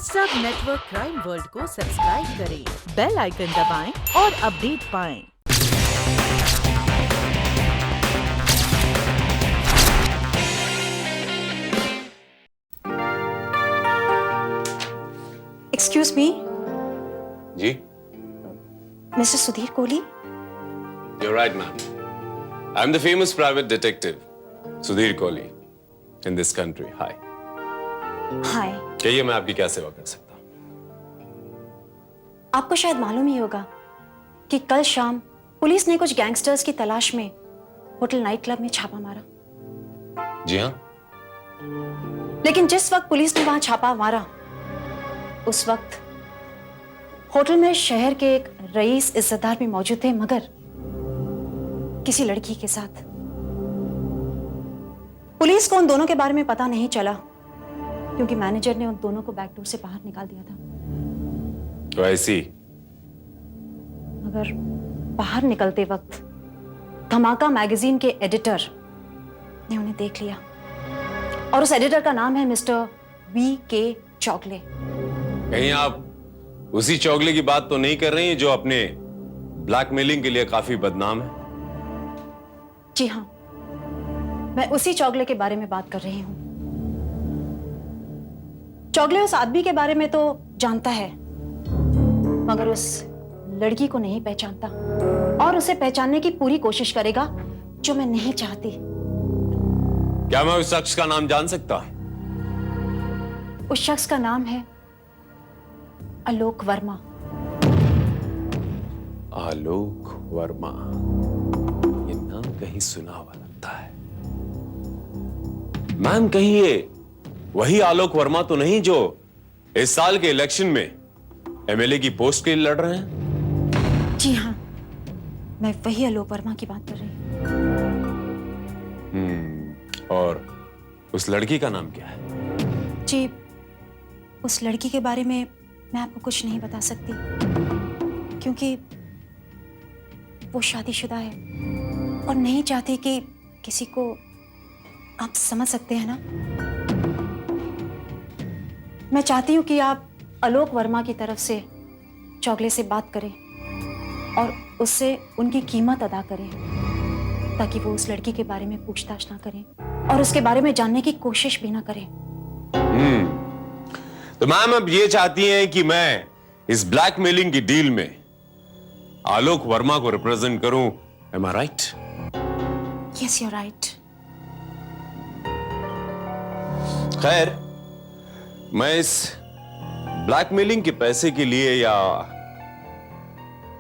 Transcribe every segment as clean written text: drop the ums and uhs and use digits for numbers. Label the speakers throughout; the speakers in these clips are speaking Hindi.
Speaker 1: सब नेटवर्क क्राइम वर्ल्ड को सब्सक्राइब करें, बेल आइकन दबाएं और अपडेट पाएं।
Speaker 2: एक्सक्यूज मी,
Speaker 3: जी,
Speaker 2: mister Sudhir Kohli.
Speaker 3: you're right, ma'am. I'm the famous private detective, Sudhir Kohli, in this country. Hi.
Speaker 2: हाय।
Speaker 3: कहिए, मैं आपकी क्या सेवा कर सकता हूँ?
Speaker 2: आपको शायद मालूम ही होगा कि कल शाम पुलिस ने कुछ गैंगस्टर्स की तलाश में होटल नाइट क्लब में छापा मारा।
Speaker 3: जी हाँ।
Speaker 2: लेकिन जिस वक्त पुलिस ने वहां छापा मारा, उस वक्त होटल में शहर के एक रईस इज्जतदार भी मौजूद थे, मगर किसी लड़की के साथ। पुलिस को उन दोनों के बारे में पता नहीं चला क्योंकि मैनेजर ने उन दोनों को बैकडोर से बाहर निकाल दिया था।
Speaker 3: तो ऐसी
Speaker 2: मगर बाहर निकलते वक्त धमाका मैगजीन के एडिटर ने उन्हें देख लिया और उस एडिटर का नाम है मिस्टर V.K. चौगले।
Speaker 3: कहीं आप उसी चौगले की बात तो नहीं कर रही हैं जो अपने ब्लैकमेलिंग के लिए काफी बदनाम है?
Speaker 2: जी हाँ, मैं उसी चौगले के बारे में बात कर रही हूं। चौगले उस आदमी के बारे में तो जानता है, मगर उस लड़की को नहीं पहचानता और उसे पहचानने की पूरी कोशिश करेगा, जो मैं नहीं चाहती।
Speaker 3: क्या मैं उस शख्स का नाम जान सकता हूं?
Speaker 2: उस शख्स का नाम है आलोक वर्मा।
Speaker 3: आलोक वर्मा, ये नाम कहीं सुना हुआ लगता है। मैम, कहीं ये वही आलोक वर्मा तो नहीं जो इस साल के इलेक्शन में एमएलए की पोस्ट के लिए लड़ रहे हैं?
Speaker 2: जी हाँ, मैं वही आलोक वर्मा की बात कर रही हूँ।
Speaker 3: और उस लड़की का नाम क्या है?
Speaker 2: जी, उस लड़की के बारे में मैं आपको कुछ नहीं बता सकती क्योंकि वो शादीशुदा है और नहीं चाहती कि किसी को, आप समझ सकते हैं ना। मैं चाहती हूं कि आप आलोक वर्मा की तरफ से चौगले से बात करें और उससे उनकी कीमत अदा करें ताकि वो उस लड़की के बारे में पूछताछ ना करें और उसके बारे में जानने की कोशिश भी ना करें।
Speaker 3: तो मैम, अब ये चाहती हैं कि मैं इस ब्लैकमेलिंग की डील में आलोक वर्मा को रिप्रेजेंट करूं? Am I right?
Speaker 2: Yes, you're right.
Speaker 3: खैर, मैं इस ब्लैकमेलिंग के पैसे के लिए या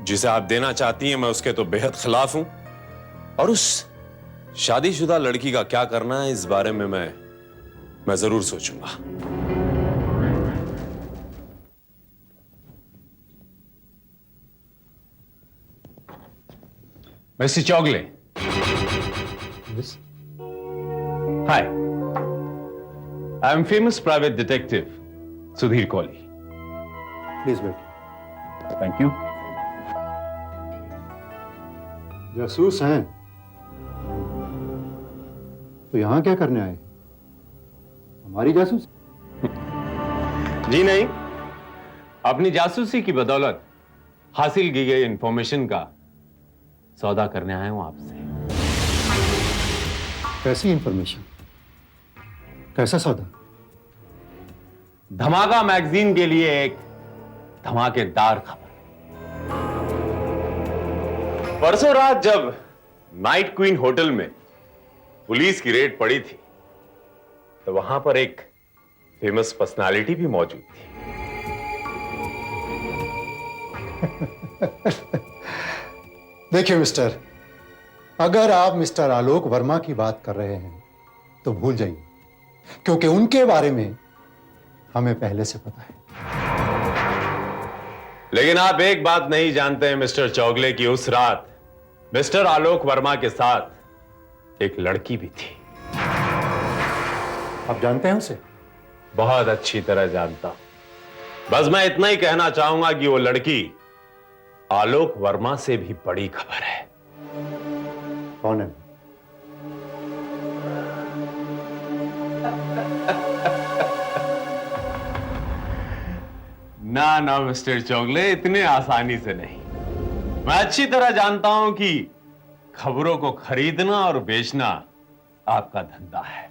Speaker 3: जिसे आप देना चाहती हैं, मैं उसके तो बेहद खिलाफ हूं। और उस शादीशुदा लड़की का क्या करना है, इस बारे में मैं जरूर सोचूंगा। Mister Chougule.
Speaker 4: Yes.
Speaker 3: Hi. I am famous private detective, Sudhir Kohli.
Speaker 4: Please wait.
Speaker 3: Thank you.
Speaker 4: जासूस हैं तो यहां क्या करने आए? हमारी जासूस?
Speaker 3: जी नहीं, अपनी जासूसी की बदौलत हासिल की गई इंफॉर्मेशन का सौदा करने आया हूं आपसे।
Speaker 4: कैसी इंफॉर्मेशन? कैसा सौदा?
Speaker 3: धमाका मैगजीन के लिए एक धमाकेदार खबर। परसों रात जब नाइट क्वीन होटल में पुलिस की रेड पड़ी थी, तो वहां पर एक फेमस पर्सनालिटी भी मौजूद थी।
Speaker 4: देखिए मिस्टर, अगर आप मिस्टर आलोक वर्मा की बात कर रहे हैं तो भूल जाइए, क्योंकि उनके बारे में हमें पहले से पता है।
Speaker 3: लेकिन आप एक बात नहीं जानते हैं मिस्टर चौगले की उस रात मिस्टर आलोक वर्मा के साथ एक लड़की भी थी।
Speaker 4: आप जानते हैं उसे?
Speaker 3: बहुत अच्छी तरह जानता हूं। बस मैं इतना ही कहना चाहूंगा कि वो लड़की आलोक वर्मा से भी बड़ी खबर है।
Speaker 4: कौन है?
Speaker 3: ना ना मिस्टर चौगले, इतने आसानी से नहीं। मैं अच्छी तरह जानता हूं कि खबरों को खरीदना और बेचना आपका धंधा है।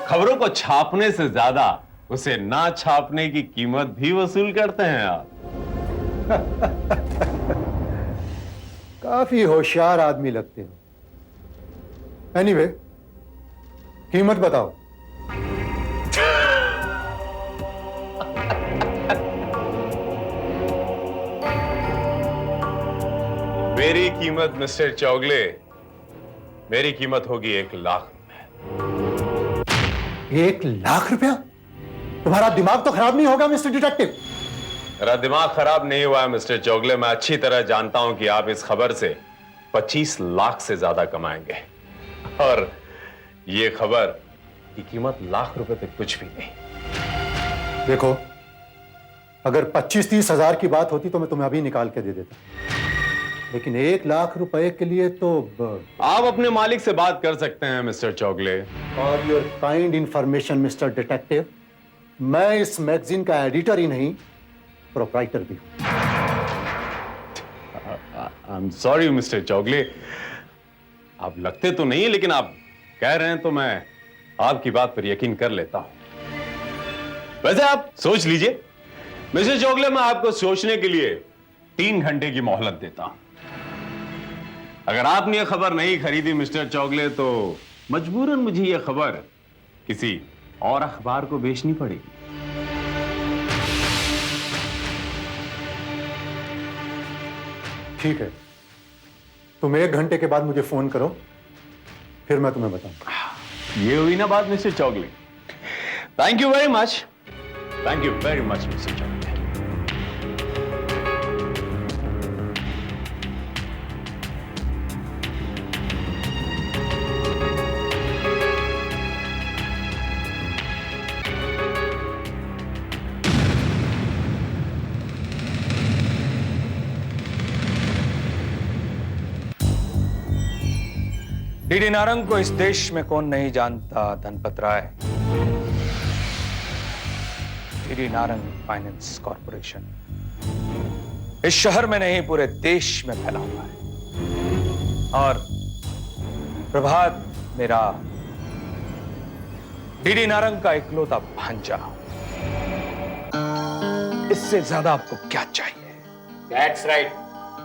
Speaker 3: खबरों को छापने से ज्यादा उसे ना छापने की कीमत भी वसूल करते हैं आप।
Speaker 4: काफी होशियार आदमी लगते हो। एनीवे, कीमत बताओ।
Speaker 3: मेरी कीमत मिस्टर चौगले, मेरी कीमत होगी 1,00,000 रुपए।
Speaker 4: 1,00,000 रुपया? तुम्हारा दिमाग तो खराब नहीं होगा मिस्टर डिटेक्टिव?
Speaker 3: मेरा दिमाग खराब नहीं हुआ है मिस्टर चौगले। मैं अच्छी तरह जानता हूं कि आप इस खबर से 25 लाख से ज्यादा कमाएंगे, और ये खबर की कीमत लाख रुपए तक कुछ भी नहीं।
Speaker 4: देखो, अगर 25-30 हजार की बात होती तो मैं तुम्हें अभी निकाल के दे देता, लेकिन 1,00,000 रुपए के लिए तो
Speaker 3: आप अपने मालिक से बात कर सकते हैं मिस्टर चौगले।
Speaker 4: और your kind information mister detective, मैं इस मैगजीन का एडिटर ही नहीं, प्रोप्राइटर भी हूं।
Speaker 3: I am sorry mister Chougule, आप लगते तो नहीं, लेकिन आप कह रहे हैं तो मैं आपकी बात पर यकीन कर लेता हूं। वैसे आप सोच लीजिए मिस्टर चौगले, मैं आपको सोचने के लिए 3 घंटे की मोहलत देता हूं। अगर आपने यह खबर नहीं खरीदी मिस्टर चौगले, तो मजबूरन मुझे यह खबर किसी और अखबार को बेचनी पड़ेगी।
Speaker 4: ठीक है, तुम 1 घंटे के बाद मुझे फोन करो, फिर मैं तुम्हें बताऊंगा।
Speaker 3: ये हुई ना बात mister Chougule. Thank you very much, thank you very much mister Chougule.
Speaker 5: DD Narang को इस देश में कौन नहीं जानता, Dhanpat Rai. DD Narang finance corporation इस शहर में नहीं पूरे देश में फैला हुआ है, और प्रभात मेरा डीडी नारंग का इकलौता भांजा। इससे ज्यादा आपको क्या चाहिए?
Speaker 6: That's right.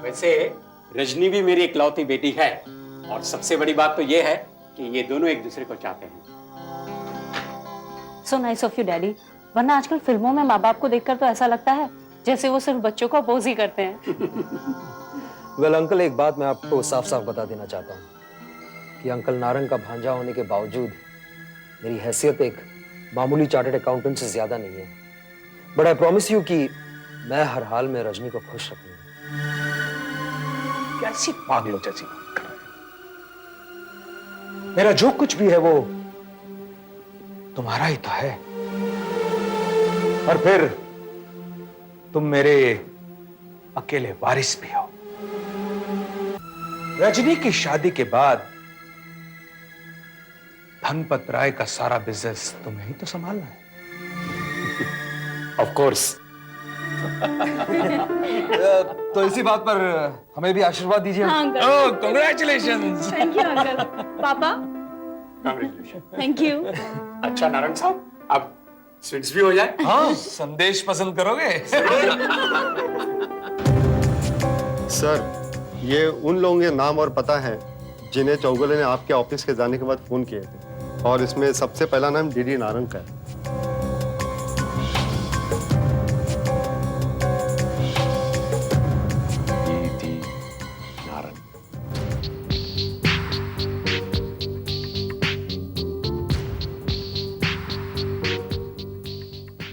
Speaker 6: वैसे रजनी भी मेरी इकलौती बेटी है, और सबसे बड़ी बात तो ये है कि ये दोनों एक दूसरे को चाहते हैं।
Speaker 2: So nice of you daddy. वरना आजकल फिल्मों में माँ बाप को देखकर तो ऐसा लगता है जैसे वो सिर्फ बच्चों को अपोज ही करते हैं।
Speaker 7: वेल अंकल, एक बात मैं आपको साफ साफ बता देना चाहता हूँ कि अंकल नारंग का भांजा होने के बावजूद मेरी हैसियत एक मामूली चार्टर्ड अकाउंटेंट से ज्यादा नहीं है। बट आई प्रॉमिस यू कि मैं हर हाल में रजनी को खुश रखूंगा।
Speaker 5: कैसी पागलों जैसी बात कर रहे हो? मेरा जो कुछ भी है वो तुम्हारा ही तो है, और फिर तुम मेरे अकेले वारिस भी हो। रजनी की शादी के बाद धनपत राय का सारा बिजनेस तुम्हें ही तो संभालना है।
Speaker 6: Of course.
Speaker 7: तो इसी बात पर हमें भी आशीर्वाद दीजिए।
Speaker 5: ओह, कांग्रेचुलेशंस।
Speaker 2: Thank you uncle. पापा
Speaker 6: Congratulations.
Speaker 2: Thank you.
Speaker 6: अच्छा नारंग साहब, अब स्वीट्स भी हो जाए।
Speaker 5: हाँ, संदेश पसंद करोगे?
Speaker 8: सर, ये उन लोगों के नाम और पता है जिन्हें चौगले ने आपके ऑफिस के जाने के बाद फोन किए थे, और इसमें सबसे पहला नाम डीडी नारंग का है।
Speaker 3: डीडी नारंग।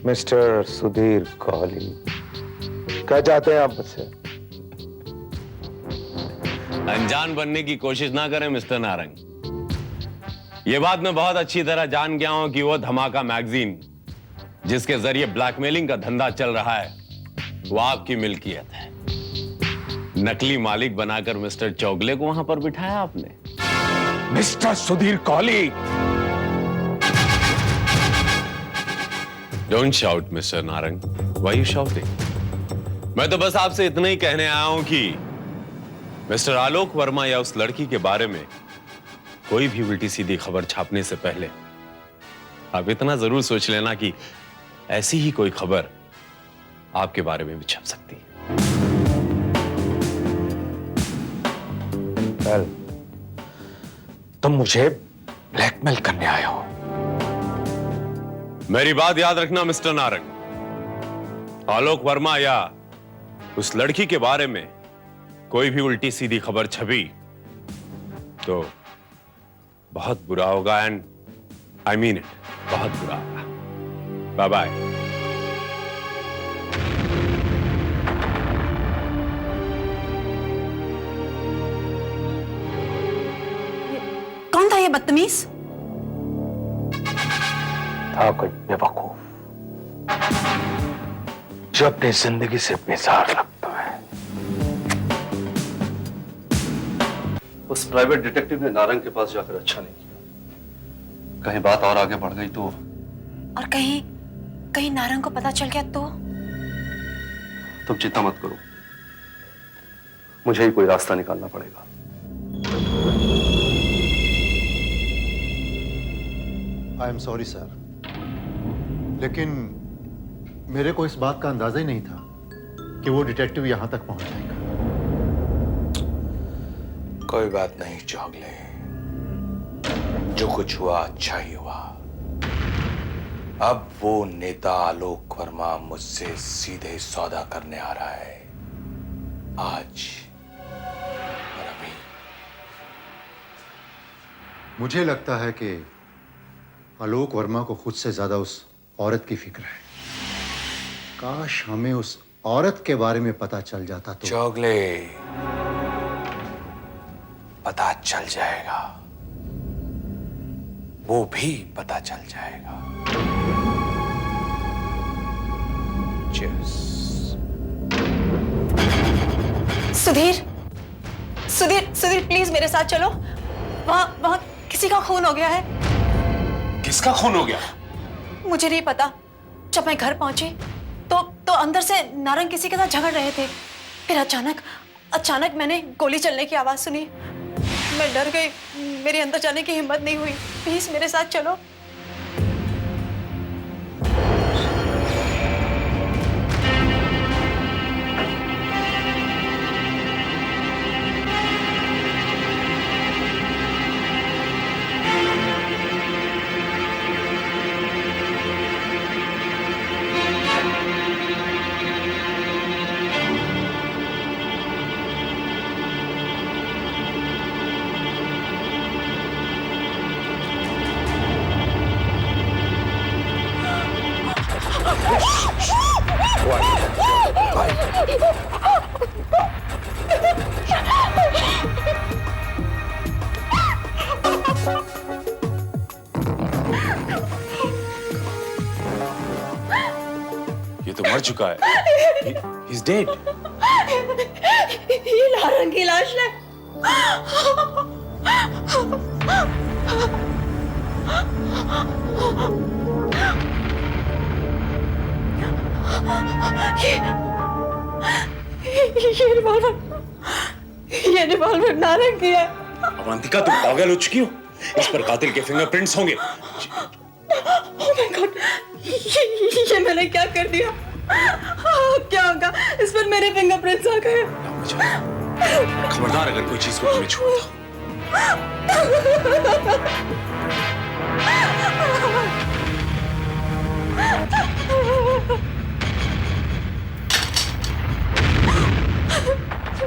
Speaker 5: मिस्टर सुधीर कोहली, क्या चाहते हैं आप मुझसे?
Speaker 3: अनजान बनने की कोशिश ना करें मिस्टर नारंग। यह बात मैं बहुत अच्छी तरह जान गया हूं कि वो धमाका मैगजीन जिसके जरिए ब्लैकमेलिंग का धंधा चल रहा है वो आपकी मिल्कियत है। नकली मालिक बनाकर मिस्टर चौगले को वहां पर बिठाया आपने।
Speaker 5: Mister Sudhir Kohli,
Speaker 3: don't shout mister Narang, why you shouting? मैं तो बस आपसे इतना ही कहने आया हूं कि मिस्टर आलोक वर्मा या उस लड़की के बारे में कोई भी उल्टी सीधी खबर छापने से पहले आप इतना जरूर सोच लेना कि ऐसी ही कोई खबर आपके बारे में भी छप सकती है।
Speaker 5: वेल, तुम मुझे ब्लैकमेल करने आए हो।
Speaker 3: मेरी बात याद रखना मिस्टर नारंग, आलोक वर्मा या उस लड़की के बारे में कोई भी उल्टी सीधी खबर छपी तो बहुत बुरा होगा, एंड आई मीन इट, बहुत बुरा होगा। Bye bye.
Speaker 2: कौन था ये बदतमीज?
Speaker 5: था कोई बेवकूफ जो अपनी जिंदगी से बेजार लगता है।
Speaker 9: उस प्राइवेट डिटेक्टिव ने नारंग के पास जाकर अच्छा नहीं किया। कहीं बात और आगे बढ़ गई तो?
Speaker 2: और कहीं कहीं नारंग को पता चल गया तो?
Speaker 9: तुम चिंता मत करो, मुझे ही कोई रास्ता निकालना पड़ेगा।
Speaker 4: आई एम सॉरी सर, लेकिन मेरे को इस बात का अंदाजा ही नहीं था कि वो डिटेक्टिव यहां तक पहुंच जाएगा।
Speaker 5: कोई बात नहीं चौगले, जो कुछ हुआ अच्छा ही हुआ। अब वो नेता आलोक वर्मा मुझसे सीधे सौदा करने आ रहा है, आज और अभी।
Speaker 4: मुझे लगता है कि आलोक वर्मा को खुद से ज्यादा उस औरत की फिक्र है। काश हमें उस औरत के बारे में पता चल जाता तो।
Speaker 5: चौगले, पता चल जाएगा, वो भी पता चल जाएगा। Cheers.
Speaker 2: सुधीर, सुधीर, सुधीर प्लीज मेरे साथ चलो। वहां किसी का खून हो गया है।
Speaker 3: किसका खून हो गया?
Speaker 2: मुझे नहीं पता। जब मैं घर पहुंची तो अंदर से नारंग किसी के साथ झगड़ रहे थे। फिर अचानक मैंने गोली चलने की आवाज सुनी। मैं डर गई, मेरे अंदर जाने की हिम्मत नहीं हुई। प्लीज मेरे साथ चलो।
Speaker 3: ये तो मर चुका है। He's dead.
Speaker 2: ये नारंग की लाश है। ये रिवॉल्वर नारंग की है।
Speaker 3: अवंतिका, तुम पागल हो चुकी हो? इस पर कातिल के फिंगरप्रिंट्स होंगे।
Speaker 2: Oh my God, ये मैंने क्या कर दिया? क्या होगा? इस पर मेरे फिंगरप्रिंट्स आ गए।
Speaker 3: खबरदार अगर कोई चीज को तुम्हें छुआ था।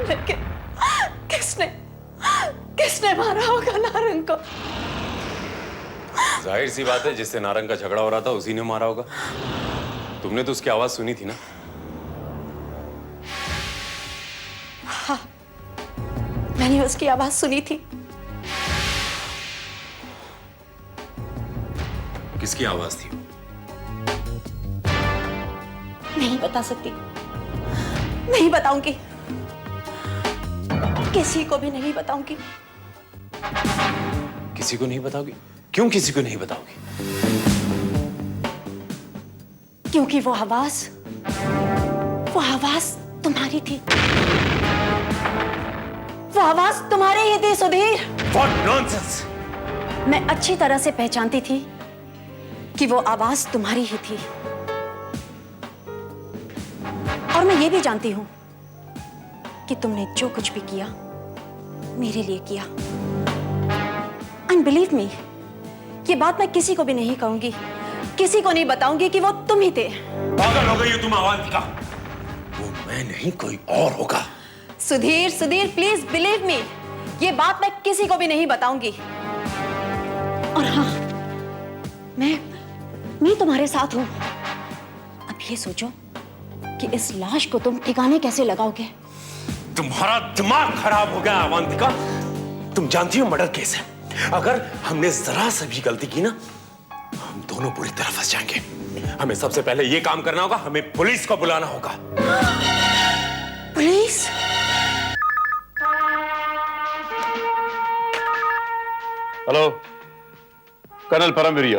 Speaker 2: लेकिन किसने मारा होगा नारंग को?
Speaker 3: जाहिर सी बात है, जिससे नारंग का झगड़ा हो रहा था उसी ने मारा होगा। तुमने तो उसकी आवाज सुनी थी ना?
Speaker 2: हाँ, मैंने उसकी आवाज सुनी थी।
Speaker 3: किसकी आवाज थी?
Speaker 2: नहीं बता सकती, नहीं बताऊंगी, किसी को भी नहीं बताऊंगी।
Speaker 3: किसी को नहीं बताओगी? क्यों किसी को नहीं बताओगी?
Speaker 2: क्योंकि वो आवाज तुम्हारी थी। वो आवाज तुम्हारी ही थी सुधीर।
Speaker 5: What nonsense!
Speaker 2: मैं अच्छी तरह से पहचानती थी कि वो आवाज तुम्हारी ही थी। और मैं ये भी जानती हूं कि तुमने जो कुछ भी किया मेरे लिए किया। एंड बिलीव मी, ये बात मैं किसी को भी नहीं कहूंगी, किसी को नहीं बताऊंगी कि वो तुम ही थे।
Speaker 5: पागल हो गई हो तुम अवंतिका। वो मैं नहीं, कोई और होगा।
Speaker 2: सुधीर प्लीज बिलीव मी, ये बात मैं किसी को भी नहीं बताऊंगी। और हाँ, मैं तुम्हारे साथ हूं। अब ये सोचो कि इस लाश को तुम ठिकाने कैसे लगाओगे।
Speaker 5: तुम्हारा दिमाग खराब हो गया अवंतिका। तुम जानती हो मर्डर केस है, अगर हमने जरा सा भी गलती की ना, हम दोनों बुरी तरह फंस जाएंगे। हमें सबसे पहले ये काम करना होगा, हमें पुलिस को बुलाना होगा।
Speaker 2: पुलिस?
Speaker 3: Hello, colonel Paramvir.